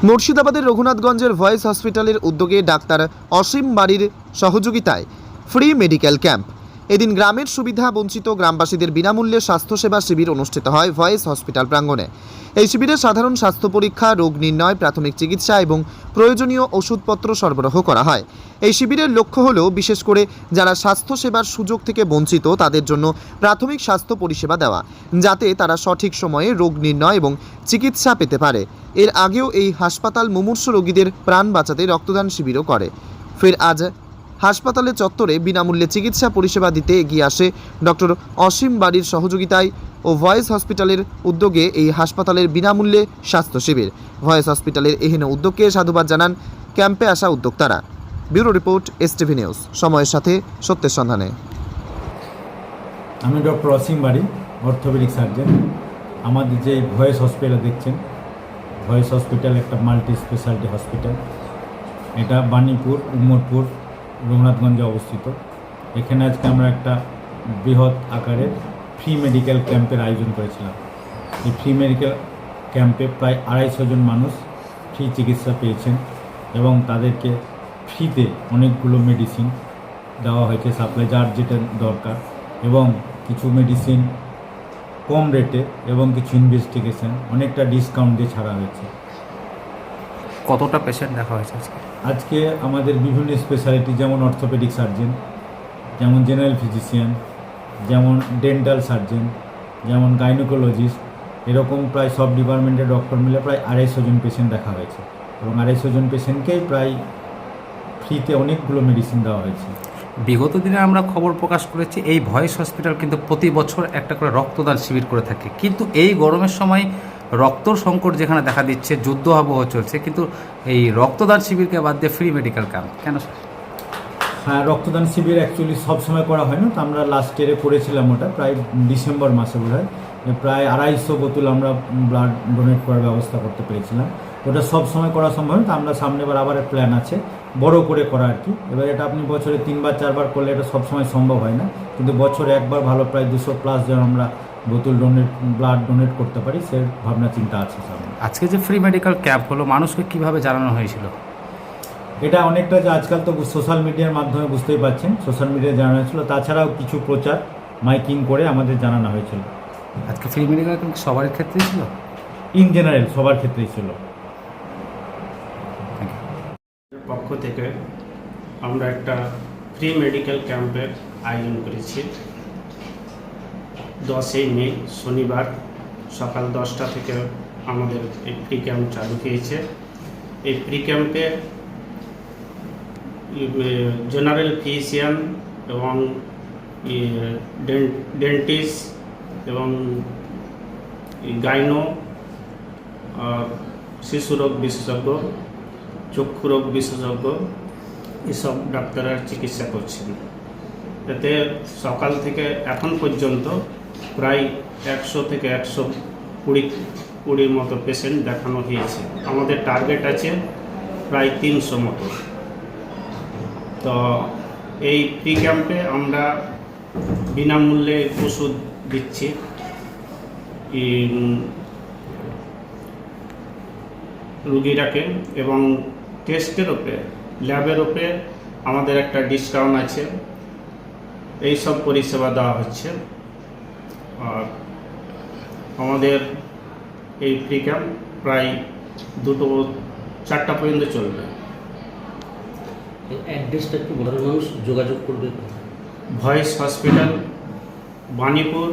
মুর্শিদাবাদের রঘুনাথগঞ্জের ভয়েস হসপিটালের উদ্যোগে ডাক্তার অসীম বাড়ির সহযোগিতায় ফ্রি মেডিকেল ক্যাম্প। এদিন গ্রামের সুবিধা বঞ্চিত গ্রামবাসীদের বিনামূল্যে স্বাস্থ্যসেবা শিবির অনুষ্ঠিত হয় ভয়েস হসপিটাল প্রাঙ্গণে। এই শিবিরে সাধারণ স্বাস্থ্য পরীক্ষা, রোগ নির্ণয়, প্রাথমিক চিকিৎসা এবং প্রয়োজনীয় ওষুধপত্র সরবরাহ করা হয়। এই শিবিরের লক্ষ্য হল বিশেষ করে যারা স্বাস্থ্যসেবার সুযোগ থেকে বঞ্চিত তাদের জন্য প্রাথমিক স্বাস্থ্য পরিষেবা দেওয়া, যাতে তারা সঠিক সময়ে রোগ নির্ণয় এবং চিকিৎসা পেতে পারে। এর আগেও এই হাসপাতাল মুমূর্ষু রোগীদের প্রাণ বাঁচাতে রক্তদান শিবিরও করে। ফের আজ হাসপাতালের চত্বরে বিনামূল্যে চিকিৎসা পরিষেবা দিতে এগিয়ে আসে ডক্টর অসীম বাড়ির সহযোগিতায় ও ভয়েস হসপিটালের উদ্যোগে এই হাসপাতালের বিনামূল্যে স্বাস্থ্য শিবির। ভয়েস হসপিটালের এহেন উদ্যোগকে সাধুবাদ জানান ক্যাম্পে আসা উদ্যোক্তারা। ব্যুরো রিপোর্ট, STV নিউজ, সময়ের সাথে সত্যের সন্ধানে। আমি ডক্টর অসীম বাড়ি, অর্থোপেডিক সার্জন। আমাদের যে ভয়েস হসপিটাল দেখছেন, ভয়েস হসপিটাল একটা মাল্টি স্পেশালিটি হসপিটাল। এটা বাণীপুর, উম্মরপুর, রঘুনাথগঞ্জে অবস্থিত। এখানে আজকে আমরা একটা বৃহৎ আকারের ফ্রি মেডিকেল ক্যাম্পের আয়োজন করেছিলাম। এই ফ্রি মেডিকেল ক্যাম্পে প্রায় 250 জন মানুষ ফ্রি চিকিৎসা পেয়েছেন এবং তাদেরকে ফ্রিতে অনেকগুলো মেডিসিন দেওয়া হয়েছে, সাপ্লাই যার যেটা দরকার, এবং কিছু মেডিসিন কম রেটে এবং কিছু ইনভেস্টিগেশন অনেকটা ডিসকাউন্ট দিয়ে ছাড়া হয়েছে। কতটা পেশেন্ট দেখা হয়েছে আজকে আমাদের বিভিন্ন স্পেশালিটি, যেমন অর্থোপেডিক সার্জন, যেমন জেনারেল ফিজিশিয়ান, যেমন ডেন্টাল সার্জন, যেমন গাইনোকোলজিস্ট, এরকম প্রায় সব ডিপার্টমেন্টের ডক্টর মিলে প্রায় 250 জন পেশেন্ট দেখা হয়েছে এবং 250 জন পেশেন্টকেই প্রায় ফ্রিতে অনেকগুলো মেডিসিন দেওয়া হয়েছে। বিগত দিনে আমরা খবর প্রকাশ করেছি এই ভয়েস হসপিটাল কিন্তু প্রতি বছর একটা করে রক্তদান শিবির করে থাকে, কিন্তু এই গরমের সময় রক্তর সংকট যেখানে দেখা দিচ্ছে, যুদ্ধ আবহ চলছে, কিন্তু এই রক্তদান শিবিরকে বাদ দিয়ে ফ্রি মেডিকেল ক্যাম্প কেন? হ্যাঁ, রক্তদান শিবির অ্যাকচুয়ালি সবসময় করা হয় না, তো আমরা লাস্ট ইয়ারে করেছিলাম ওটা প্রায় ডিসেম্বর মাসে বোধহয়। প্রায় 250 বোতল আমরা ব্লাড ডোনেট করার ব্যবস্থা করতে পেরেছিলাম। ওটা সব সময় করা সম্ভব না, তো আমরা সামনেবার আবার প্ল্যান আছে বড় করে করা আর কি। এবার এটা আপনি বছরে 3বার 4বার করলে এটা সবসময় সম্ভব হয় না, কিন্তু বছরে একবার ভালো প্রায় 200+ যেন আমরা বোতল ব্লাড ডোনেট করতে পারি, সে ভাবনা চিন্তা আছে সামনে। আজকে যে ফ্রি মেডিকেল ক্যাম্প হলো, মানুষকে কিভাবে জানানো হয়েছিল? এটা অনেকটা যে আজকাল তো সোশ্যাল মিডিয়ার মাধ্যমে বুঝতেই পারছেন, সোশ্যাল মিডিয়ায় জানানো হয়েছিল, তাছাড়াও কিছু প্রচার মাইকিং করে আমাদের জানানো হয়েছিল। আজকে ফ্রি মেডিকেল ক্যাম্প সবার ক্ষেত্রেই ছিল? ইন জেনারেল সবার ক্ষেত্রেই ছিল। পক্ষ থেকে আমরা একটা ফ্রি মেডিকেল ক্যাম্পের আয়োজন করেছি 10ই মে শনিবার সকাল 10টা থেকে আমাদের এই ফ্রি ক্যাম্প চালু হয়েছে। এই ফ্রি ক্যাম্পে জেনারেল ফিজিশিয়ান এবং ডেন্টিস্ট এবং গাইনো, শিশুরোগ বিশেষজ্ঞ, চক্ষুরোগ বিশেষজ্ঞ এসব ডাক্তাররা চিকিৎসা করছেন। এতে সকাল থেকে এখন পর্যন্ত প্রায় 100 থেকে 120 মতো পেশেন্ট দেখানো হয়েছে। আমাদের টার্গেট আছে প্রায় 300 মতো। তো এই ফ্রি ক্যাম্পে আমরা বিনামূল্যে ওষুধ দিচ্ছি। রুগীরাকে এবং টেস্টের ওপরে, ল্যাবের ওপরে আমাদের একটা ডিসকাউন্ট আছে, এই সব পরিষেবা দেওয়া হচ্ছে। আর আমাদের এই ফ্রি ক্যাম্প প্রায় 2-4টা পর্যন্ত চলবে। অ্যাড্রেসটা কি বলার, মানুষ যোগাযোগ করবে? ভয়েস হসপিটাল, বাণীপুর,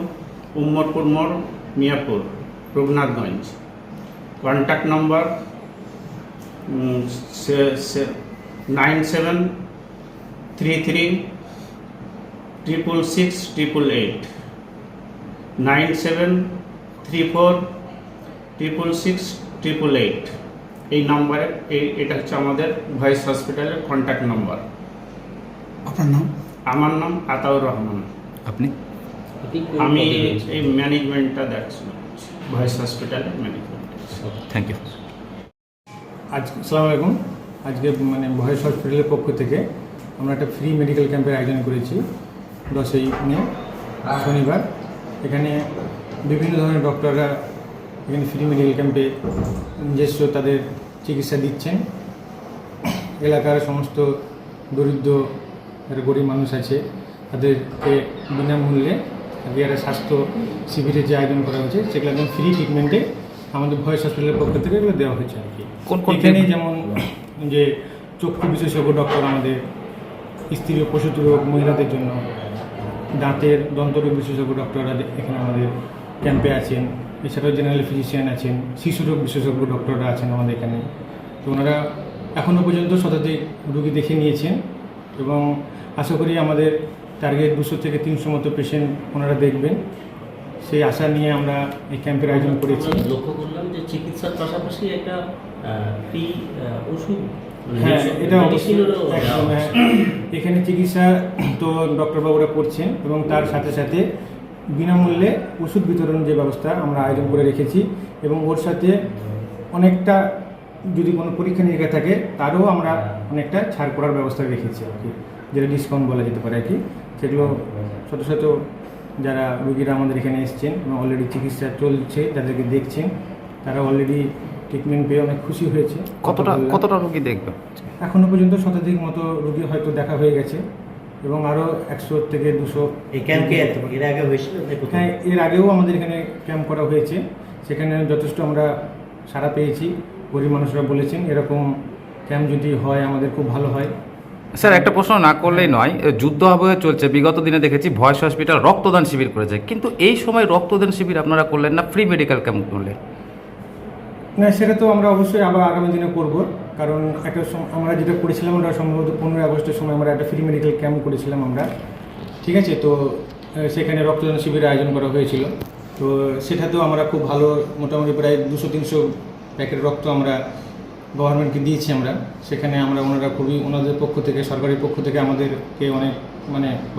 উম্মরপুর মোড়, মিয়াপুর, রঘুনাথগঞ্জ। Contact number 9733666888, 9734666888। এই নাম্বারে এটা হচ্ছে আমাদের ভয়েস হসপিটালের কন্ট্যাক্ট নাম্বার। আপনার নাম? আমার নাম আতাউর রহমান। আপনি? আমি এই ম্যানেজমেন্টটা দেখছি, ভয়েস হসপিটালের ম্যানেজমেন্ট। Thank you. আসসালামু আলাইকুম। আজকে ভয়েস হসপিটালের পক্ষ থেকে আমরা একটা ফ্রি মেডিকেল ক্যাম্পের আয়োজন করেছি 10ই মে শনিবার। এখানে বিভিন্ন ধরনের ডক্টররা এখানে ফ্রি মেডিকেল ক্যাম্পে নিজস্ব তাদের চিকিৎসা দিচ্ছেন। এলাকার সমস্ত দরিদ্র যারা গরিব মানুষ আছে তাদেরকে বিনামূল্যে আজকে একটা স্বাস্থ্য শিবিরের যে আয়োজন করা হয়েছে সেগুলো একদম ফ্রি ট্রিটমেন্টে আমাদের ভয়েস হসপিটালের পক্ষ থেকে এগুলো দেওয়া হয়েছে আর কি। এখানে যেমন যে চক্ষু বিশেষজ্ঞ ডক্টর আমাদের, স্ত্রী ও প্রসূতি রোগ মহিলাদের জন্য, দাঁতের দন্তরোগ বিশেষজ্ঞ ডক্টররা এখানে আমাদের ক্যাম্পে আছেন। এছাড়াও জেনারেল ফিজিশিয়ান আছেন, শিশু রোগ বিশেষজ্ঞ ডক্টররা আছেন আমাদের এখানে। তো ওনারা এখনও পর্যন্ত শতাধিক রোগী দেখে নিয়েছেন এবং আশা করি আমাদের টার্গেট 200 থেকে 300 মতো পেশেন্ট ওনারা দেখবেন, সেই আশা নিয়ে আমরা এই ক্যাম্পের আয়োজন করেছি। আমরা লক্ষ্য করলাম যে চিকিৎসার পাশাপাশি একটা ফ্রি ওষুধ, হ্যাঁ, এটা মেডিসিনেরও একদম, হ্যাঁ। এখানে চিকিৎসা তো ডক্টরবাবুরা করছেন এবং তার সাথে সাথে বিনামূল্যে ওষুধ বিতরণ যে ব্যবস্থা আমরা আয়োজন করে রেখেছি এবং ওর সাথে অনেকটা যদি কোনো পরীক্ষা নিরীক্ষা থাকে তারও আমরা অনেকটা ছাড় করার ব্যবস্থা রেখেছি আর কি, যেটা ডিসকাউন্ট বলা যেতে পারে আর কি। সেগুলো শত শত যারা রোগীরা আমাদের এখানে এসছেন এবং অলরেডি চিকিৎসা চলছে, যাদেরকে দেখছেন তারা অলরেডি ট্রিটমেন্ট পেয়ে অনেক খুশি হয়েছে। কতটা রোগী দেখবে? এখনও পর্যন্ত শতাধিক মতো রোগী হয়তো দেখা হয়ে গেছে এবং আরও 100 থেকে 200। এই ক্যাম্পে এর আগে হয়েছিল? হ্যাঁ, এর আগেও আমাদের এখানে ক্যাম্প করা হয়েছে, সেখানে যথেষ্ট আমরা সাড়া পেয়েছি। গরিব মানুষরা বলেছেন এরকম ক্যাম্প যদি হয় আমাদের খুব ভালো হয়। স্যার, একটা প্রশ্ন না করলেই নয়, যুদ্ধ আবহে চলছে, বিগত দিনে দেখেছি ভয়েস হসপিটাল রক্তদান শিবির করেছে, কিন্তু এই সময় রক্তদান শিবির আপনারা করলেন না, ফ্রি মেডিকেল ক্যাম্প করলেন? না, সেটা তো আমরা অবশ্যই আবার আগামী দিনে করব, কারণ একটা আমরা যেটা করেছিলাম আমরা সম্ভবত 15 আগস্টের সময় আমরা একটা ফ্রি মেডিকেল ক্যাম্প করেছিলাম আমরা, ঠিক আছে। তো সেখানে রক্তদান শিবিরের আয়োজন করা হয়েছিল। তো সেটাতেও আমরা খুব ভালো, মোটামুটি প্রায় 200-300 প্যাকেট রক্ত আমরা গভর্নমেন্টকে দিয়েছি আমরা। সেখানে আমরা ওনারা খুবই, ওনাদের পক্ষ থেকে, সরকারের পক্ষ থেকে আমাদেরকে অনেক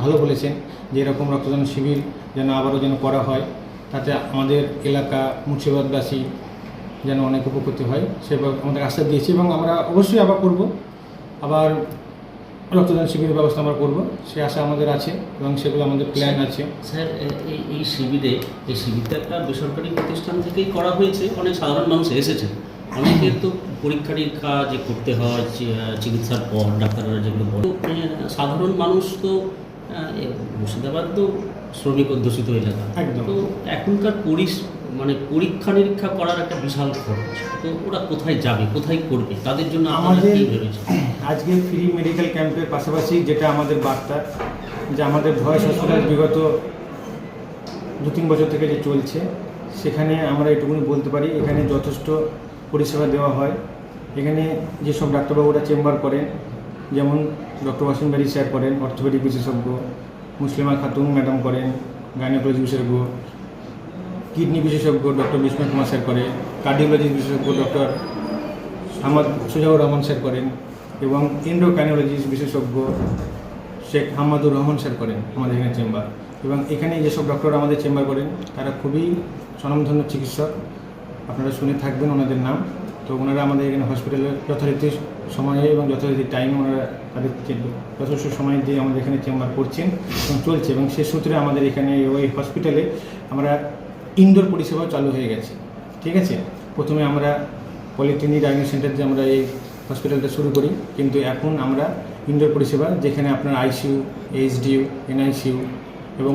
ভালো বলেছেন যে এরকম রক্তদান শিবির যেন আবারও যেন করা হয়, তাতে আমাদের এলাকা মুর্শিদাবাদবাসী যেন অনেক উপকৃত হয়, সেভাবে আমাদের আশ্বাস দিয়েছি এবং আমরা অবশ্যই আবার করব, আবার রক্তদান শিবিরের ব্যবস্থা আমরা করব, সে আশা আমাদের আছে এবং সেগুলো আমাদের প্ল্যান আছে। স্যার, এই শিবিরটা একটা বেসরকারি প্রতিষ্ঠান থেকেই করা হয়েছে, অনেক সাধারণ মানুষ এসেছেন। অনেকের তো পরীক্ষা নিরীক্ষা যে করতে হয় চিকিৎসার পর, ডাক্তাররা যেগুলো বলে, সাধারণ মানুষ তো মুর্শিদাবাদ তো শ্রমিক অধ্যুষিত এলাকা, একদম। তো এখনকার পরীক্ষা নিরীক্ষা করার একটা বিশাল খরচ, তো ওরা কোথায় যাবে, কোথায় করবে, তাদের জন্য আমাদের কি ভেবেছে? আজকে ফ্রি মেডিকেল ক্যাম্পের পাশাপাশি যেটা আমাদের বার্তা, যে আমাদের ভয়েস হসপিটাল বিগত 2-3 বছর থেকে যে চলছে, সেখানে আমরা এটুকুনি বলতে পারি এখানে যথেষ্ট পরিষেবা দেওয়া হয়। এখানে যেসব ডাক্তারবাবুরা চেম্বার করেন, যেমন ডক্টর ওয়াসিম বাড়ি স্যার করেন অর্থোপেডিক বিশেষজ্ঞ, মুসলিমা খাতুন ম্যাডাম করেন গাইনোকোলজি বিশেষজ্ঞ, কিডনি বিশেষজ্ঞ ডক্টর বিষ্ণু কুমার স্যার করেন, কার্ডিওলজি বিশেষজ্ঞ ডক্টর সুজাউর রহমান স্যার করেন এবং এন্ডোক্রাইনোলজিস্ট বিশেষজ্ঞ শেখ হামাদুর রহমান স্যার করেন আমাদের এখানে চেম্বার। এবং এখানে যেসব ডক্টর আমাদের চেম্বার করেন তারা খুবই স্বনামধন্য চিকিৎসক, আপনারা শুনে থাকবেন ওনাদের নাম। তো ওনারা আমাদের এখানে হসপিটালে যথারীতি সময়ে এবং যথারীতি টাইমে ওনারা তাদের যথেষ্ট সময় দিয়ে আমাদের এখানে চেম্বার করছেন এবং চলছে, এবং সে সূত্রে আমাদের এখানে ওই হসপিটালে আমরা ইনডোর পরিষেবাও চালু হয়ে গেছে, ঠিক আছে। প্রথমে আমরা পলিক্লিনিক ডায়াগনস্টিক সেন্টার দিয়ে আমরা এই হসপিটালটা শুরু করি, কিন্তু এখন আমরা ইনডোর পরিষেবা, যেখানে আপনার আইসিইউ, এইচডিইউ, এনআইসিইউ এবং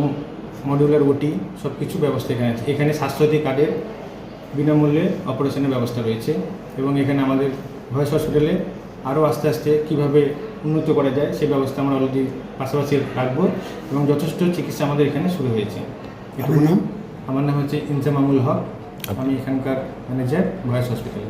মডিউলার ওটি সব কিছু ব্যবস্থা এখানে আছে। এখানে স্বাস্থ্যসাথী কার্ডের বিনামূল্যে অপারেশনের ব্যবস্থা রয়েছে এবং এখানে আমাদের ভয়েস হসপিটালে আরও আস্তে আস্তে কীভাবে উন্নত করা যায় সেই ব্যবস্থা আমরা অলরেডি পাশাপাশি রাখবো এবং যথেষ্ট চিকিৎসা আমাদের এখানে শুরু হয়েছে। আমার নাম হচ্ছে ইনজামামুল হক, আমি এখানকার ম্যানেজার ভয়েস হসপিটালে।